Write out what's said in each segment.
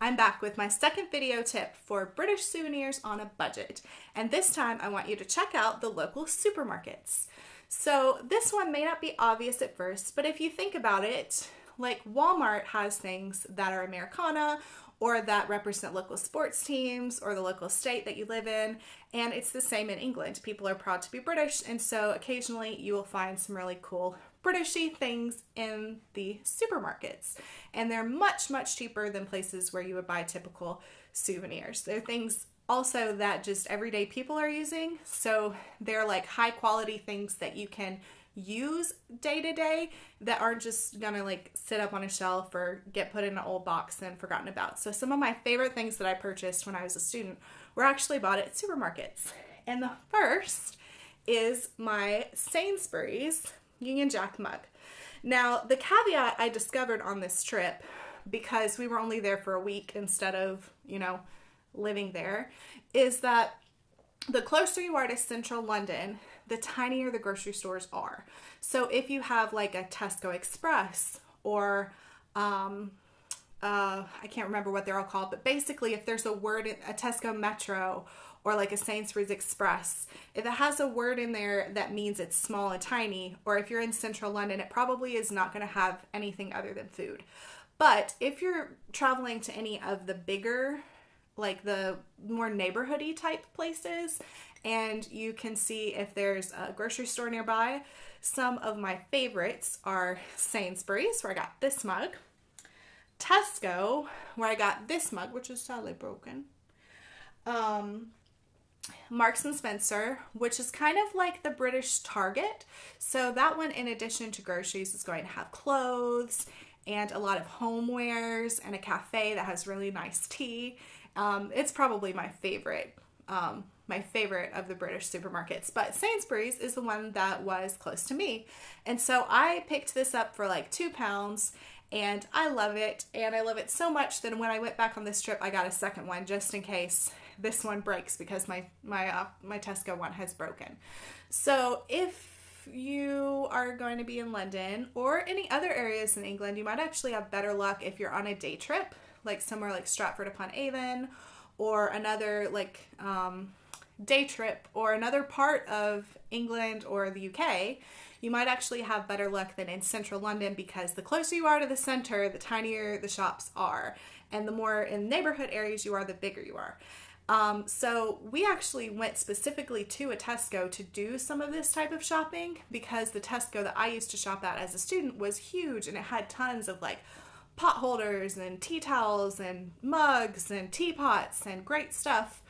I'm back with my second video tip for British souvenirs on a budget. And this time I want you to check out the local supermarkets. So this one may not be obvious at first, but if you think about it, like Walmart has things that are Americana or that represent local sports teams or the local state that you live in, and it's the same in England. People are proud to be British, and so occasionally you will find some really cool Britishy things in the supermarkets, and they're much, much cheaper than places where you would buy typical souvenirs. They're things also that just everyday people are using, so they're like high quality things that you can use day to day that aren't just gonna like sit up on a shelf or get put in an old box and forgotten about. So some of my favorite things that I purchased when I was a student were actually bought at supermarkets, and the first is my Sainsbury's Union Jack mug. Now, the caveat I discovered on this trip, because we were only there for a week instead of, living there, is that the closer you are to central London, the tinier the grocery stores are. So if you have like a TESCO Express or I can't remember what they're all called, but basically if there's a word in a TESCO Metro or like a Sainsbury's Express, if it has a word in there that means it's small and tiny, or if you're in central London, it probably is not going to have anything other than food. But if you're traveling to any of the bigger, like the more neighborhoody type places, and you can see if there's a grocery store nearby, some of my favorites are Sainsbury's, where I got this mug, TESCO, where I got this mug, which is sadly broken, Marks and Spencer, which is kind of like the British Target. So that one, in addition to groceries, is going to have clothes and a lot of homewares and a cafe that has really nice tea. It's probably my favorite of the British supermarkets, but Sainsbury's is the one that was close to me. And so I picked this up for like £2, and I love it. And I love it so much that when I went back on this trip, I got a second one just in case this one breaks, because my TESCO one has broken. So if you are going to be in London or any other areas in England, you might actually have better luck if you're on a day trip, like somewhere like Stratford upon Avon, or another like day trip, or another part of England or the UK. You might actually have better luck than in central London, because the closer you are to the center, the tinier the shops are, and the more in neighborhood areas you are, the bigger you are. So we actually went specifically to a TESCO to do some of this type of shopping, because the TESCO that I used to shop at as a student was huge, and it had tons of like pot holders and tea towels and mugs and teapots and great stuff.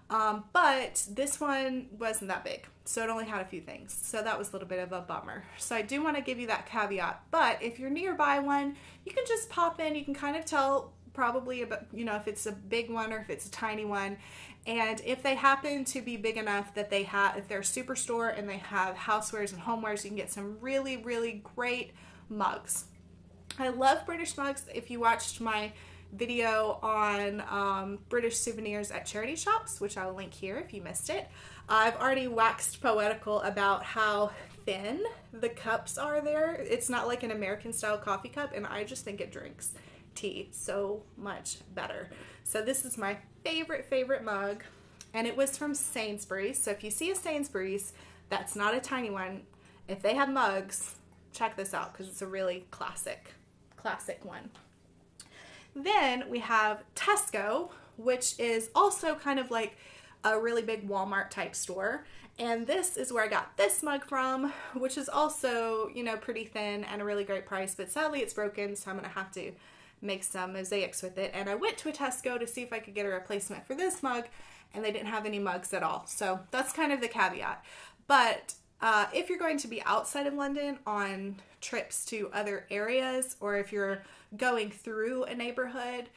But this one wasn't that big, so it only had a few things. So that was a little bit of a bummer. So I do want to give you that caveat. But if you're nearby one, you can just pop in. You can kind of tell probably about, if it's a big one or if it's a tiny one. And if they happen to be big enough that they have, if they're a superstore and they have housewares and homewares, you can get some really, really great mugs. I love British mugs. If you watched my video on British souvenirs at charity shops, which I'll link here if you missed it, I've already waxed poetical about how thin the cups are there. It's not like an American style coffee cup, and I just think it drinks tea so much better. So this is my favorite mug, and it was from Sainsbury's. So if you see a Sainsbury's that's not a tiny one, if they have mugs, check this out, because it's a really classic one. Then we have TESCO, which is also kind of like a really big Walmart type store. And this is where I got this mug from, which is also, pretty thin and a really great price, but sadly it's broken, so I'm going to have to make some mosaics with it. And I went to a TESCO to see if I could get a replacement for this mug, and they didn't have any mugs at all. So that's kind of the caveat. But if you're going to be outside of London on trips to other areas, or if you're going through a neighborhood,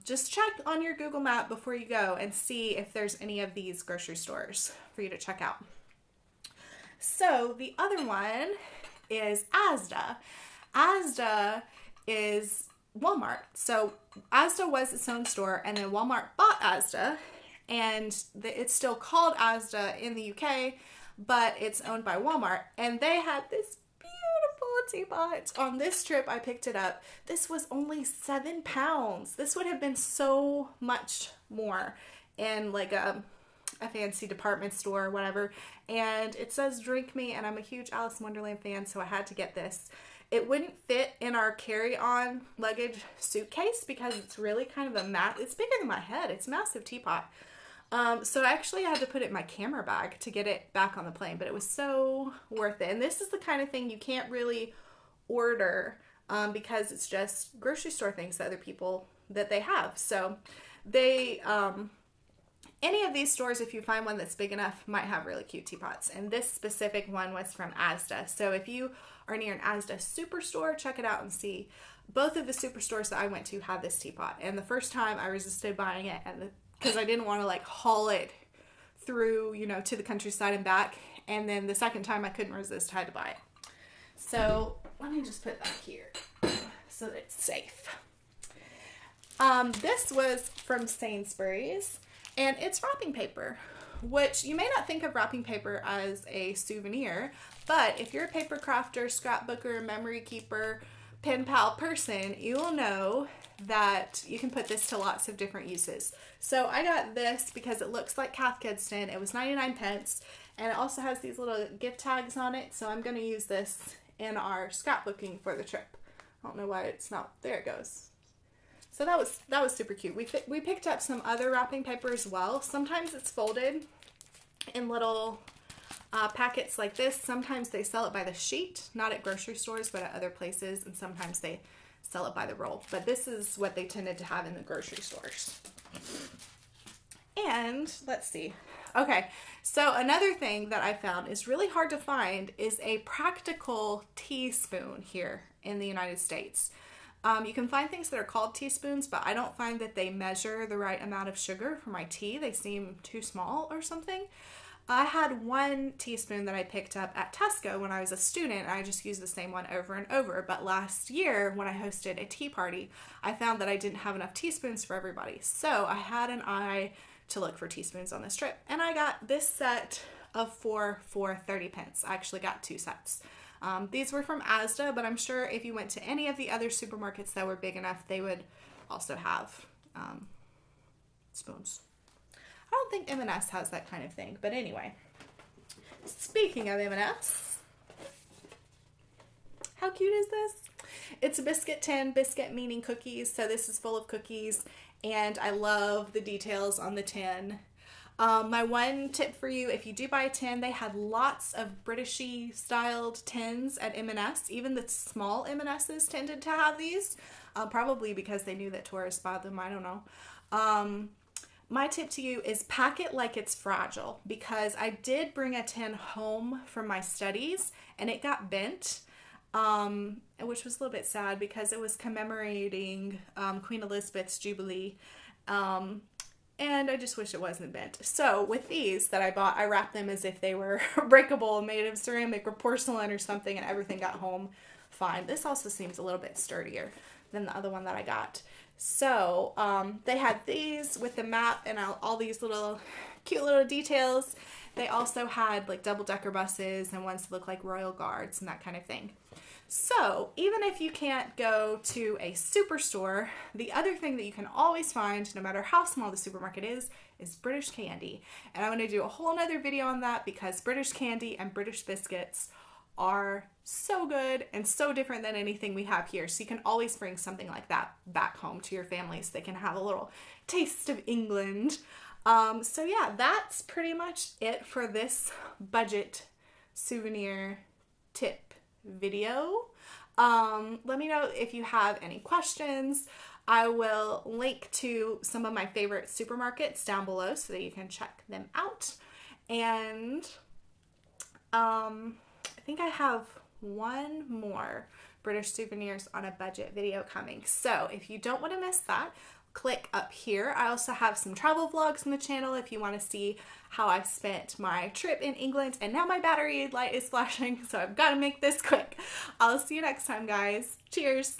just check on your Google map before you go and see if there's any of these grocery stores for you to check out. So the other one is Asda. Asda is Walmart. So Asda was its own store, and then Walmart bought Asda, and it's still called Asda in the UK, but it's owned by Walmart. And they had this beautiful teapot. On this trip, I picked it up. This was only £7. This would have been so much more in like a fancy department store or whatever. And it says drink me, and I'm a huge Alice in Wonderland fan, so I had to get this. It wouldn't fit in our carry-on luggage suitcase because it's really kind of it's bigger than my head. It's a massive teapot. So I actually had to put it in my camera bag to get it back on the plane, but it was so worth it. And this is the kind of thing you can't really order because it's just grocery store things that other people that they have. So they, any of these stores, if you find one that's big enough, might have really cute teapots. And this specific one was from Asda. So if you are near an Asda superstore, check it out and see. Both of the superstores that I went to had this teapot. And the first time I resisted buying it because I didn't want to like haul it through, you know, to the countryside and back. And then the second time I couldn't resist, I had to buy it. So let me just put that here so that it's safe. This was from Sainsbury's. And it's wrapping paper, which you may not think of wrapping paper as a souvenir, but if you're a paper crafter, scrapbooker, memory keeper, pen pal person, you will know that you can put this to lots of different uses. So I got this because it looks like Cath Kidston. It was 99 pence, and it also has these little gift tags on it, so I'm going to use this in our scrapbooking for the trip. I don't know why it's not, there it goes. So that was super cute. We picked up some other wrapping paper as well. Sometimes it's folded in little packets like this. Sometimes they sell it by the sheet, not at grocery stores, but at other places. And sometimes they sell it by the roll. But this is what they tended to have in the grocery stores. And let's see. Okay, so another thing that I found is really hard to find is a practical teaspoon here in the United States. You can find things that are called teaspoons, but I don't find that they measure the right amount of sugar for my tea. They seem too small or something. I had one teaspoon that I picked up at TESCO when I was a student, and I just used the same one over and over. But last year, when I hosted a tea party, I found that I didn't have enough teaspoons for everybody. So I had an eye to look for teaspoons on this trip, and I got this set of 4 for 30 pence. I actually got 2 sets. These were from Asda, but I'm sure if you went to any of the other supermarkets that were big enough, they would also have spoons. I don't think M&S has that kind of thing, but anyway. Speaking of M&S, how cute is this? It's a biscuit tin, biscuit meaning cookies, so this is full of cookies, and I love the details on the tin. My one tip for you, if you do buy a tin, they had lots of Britishy styled tins at M&S. Even the small M&S's tended to have these, probably because they knew that tourists bought them, I don't know. My tip to you is pack it like it's fragile, because I did bring a tin home from my studies and it got bent, which was a little bit sad because it was commemorating Queen Elizabeth's Jubilee. And I just wish it wasn't bent. So with these that I bought, I wrapped them as if they were breakable, made of ceramic or porcelain or something, and everything got home fine. This also seems a little bit sturdier than the other one that I got. So they had these with the map and all these little cute little details. They also had like double-decker buses and ones that look like royal guards and that kind of thing. So even if you can't go to a superstore, the other thing that you can always find, no matter how small the supermarket is British candy. And I'm going to do a whole nother video on that because British candy and British biscuits are so good and so different than anything we have here. So you can always bring something like that back home to your family so they can have a little taste of England. So yeah, that's pretty much it for this budget souvenir tip video. Let me know if you have any questions. I will link to some of my favorite supermarkets down below so that you can check them out. And I think I have one more British souvenirs on a budget video coming. So if you don't want to miss that, click up here. I also have some travel vlogs on the channel if you want to see how I've spent my trip in England. And now my battery light is flashing, so I've got to make this quick. I'll see you next time, guys. Cheers!